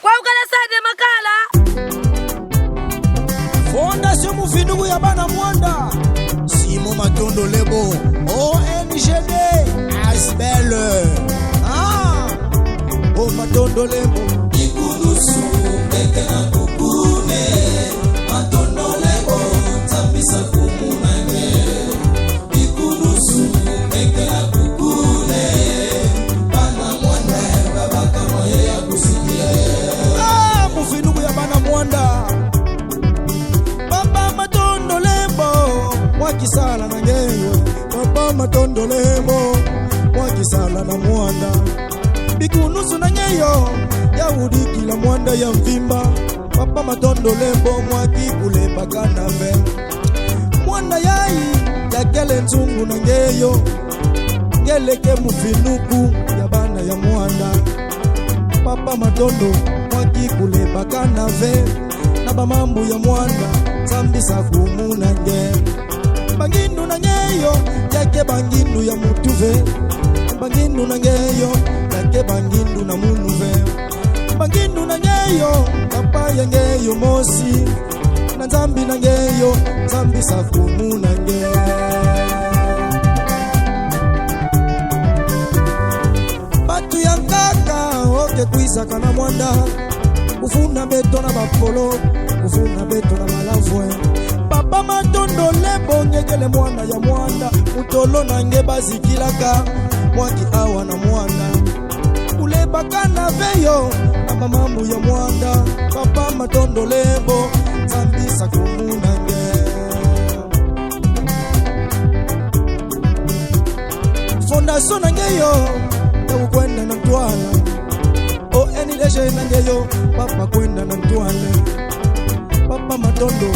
Kwa ukala sade makala. Fondation Mufinugu ya bana Mwanda. Simon Matondo Lebo. ONGD. Asbel. Oh Matondo Lebo. Ikunusu eke na kukune. Matondo Lebo. Tambisa kumunane. Ikunusu eke na kukune. Bana Mwanda. Baba kama ya kusikia. Mufinugu ya bana Mwanda. Papa Matondo Lebo. Wakisala na ngeyo. Papa Matondo Lebo. Wakisala na Mwanda. Bikunusu na nyeyo ya udiki la Mwanda ya mvimba. Papa Matondo Lebo mwaki kule bakana ve. Mwanda yai ya kele nzungu na nyeyo. Ngeleke Mufinugu ya bana ya Mwanda. Papa Matondo mwaki kule bakana ve. Na bamambu ya Mwanda zambisa kumu na nge. Bangindu na nyeyo yake bangindu ya mutuve. Bangindu na ngeyo yake bangindu na munuve. Bangindu na ngeyo papa ya ngeyo mosi. Na zambi na ngeyo zambi sakumu na nge. Batu ya nkaka oke kuisa kana Mwanda. Kufuna beto na bapolo, kufuna beto na malavwe. Papa Matondo Lebo ngekele Mwanda ya Mwanda. Utolo na nge bazikilaka mwaki awa na Mwanda. Ule bakana veyo na mamambu ya Mwanda. Papa Matondo Lebo zambisa kumuna nge. Fondation na ngeyo ya ukwenda na Ntwala. ONGD na ngeyo papa kwenda na Ntwala. Papa Matondo,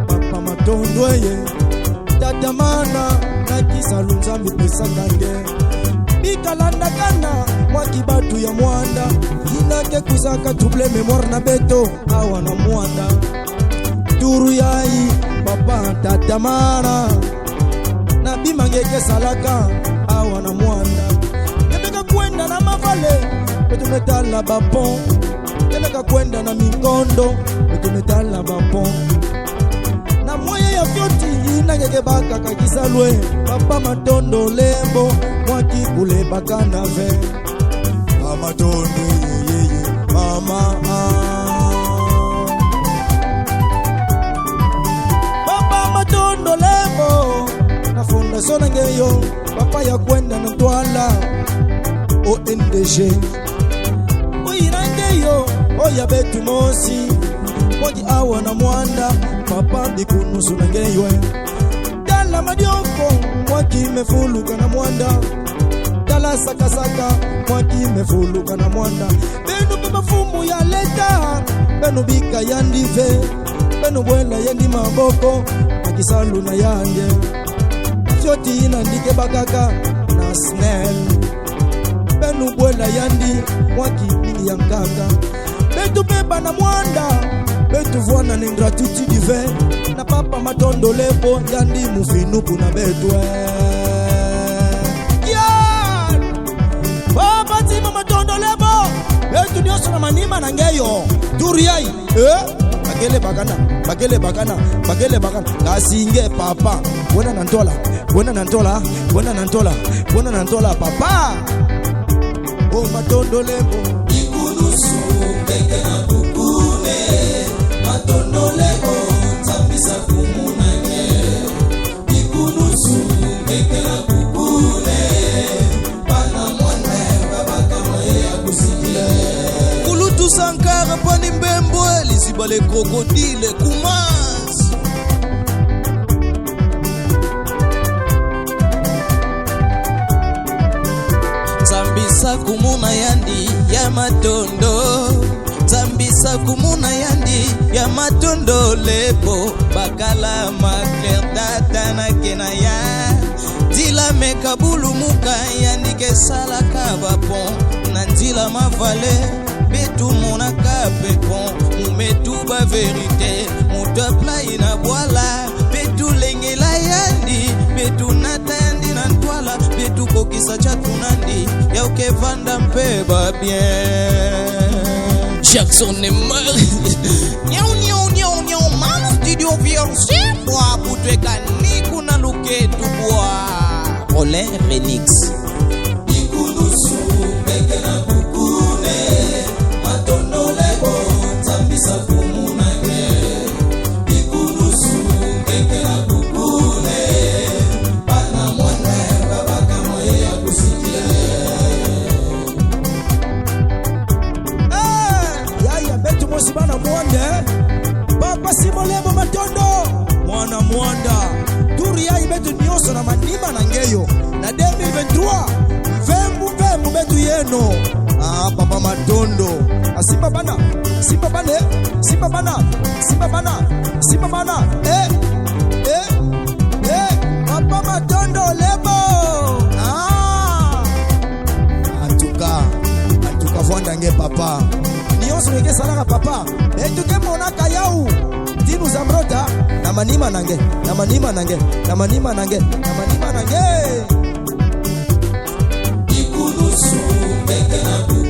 Papa Matondo ye tatamana na kisalunza mipesa kange. Bikalanda kana mwaki batu ya Mwanda. Inake kuzaka tuble memoire na beto awa na Mwanda. Turu yai papa tatamana na bimangeke salaka awa na Mwanda. Kemeka kwenda na mavale betu metala bapon. Kemeka kwenda na mikondo betu metala bapon. Na moye ya fyoti inangeke baka kakisalwe. Papa Matondo Lebo mwaki kule bakana ve. Mama Matondo ye mama Papa Matondo Lebo na fondation na ngeyo papa ya kwenda na Ntwala. ONGD oyirangeyo oya betu mosi. Mwaki awa na Mwanda papa bikunusu na ngeyo. Dala madioko mwaki mefuluka na Mwanda. Dala sakasaka mwaki mefuluka na Mwanda. Benu baba fumu ya leta. Benu bika yandive. Benu bwela yendi maboko. Makisalu na yande. Fyoti ina ndike bakaka na snell. Benu bwela yandi mwaki bini ya mkaka. Betu beba na Mwanda. Betu vwana ni gratitude divin. Na Papa Matondo Lebo yandi Mufinugu na betu Papa Tima Matondo Lebo betu nyoso na manima na ngeyo. Duriai Bagele bagana, bagele bagana, bagele bagana. Kasinge papa Wena nantola, wena nantola, wena nantola, wena nantola papa. Oh Matondo Lebo Ikunusu eke na kukune. Matondo Lebo tambisa kumunane. Ikunusu eke na kukune. Bana Mwanda baba kama ya kusikia. Kulutu Sankara pani mbembo lisibale krokodile kumas. Zambisa kumuna yandi ya Matondo. Zambisa kumuna yandi ya Matondo Lebo. Bakala makler data na kenaya. Dila mekabulu muka yandike sala kabapon. Nandila mavale betu mona kapepon. Mumetuba verite mutapla ina boala. Betu lengela yandi betu nata yandi na Ntwala. Betu kokisa chatunandi ya ukevanda mpeba bien. Jackson est mort. Nyau, man studio fiancé. Moi, pour te gagner, qu'on a loqué tout bois. Olé Remix. Ikunusu, beke na kukune. Matondo lebo, tambisa kumunake. Ikunusu, beke na kukune. Bana mwane, babaka moye ya kusikia. Yaya betu mosibana mwande. Papa Simolemo Matondo. Mwana mwanda. Turi yai betu nyoso na manima na ngeyo. Na 2023. Vembu betu yeno. Papa Matondo. Simba bana. Papa Matondo lebo. Antuka vonda nge papa. Nyoso nge salaka papa. Etuke mona kayau. Dinu zamrota. Na manima nange. Ikunusu, beke na kukune.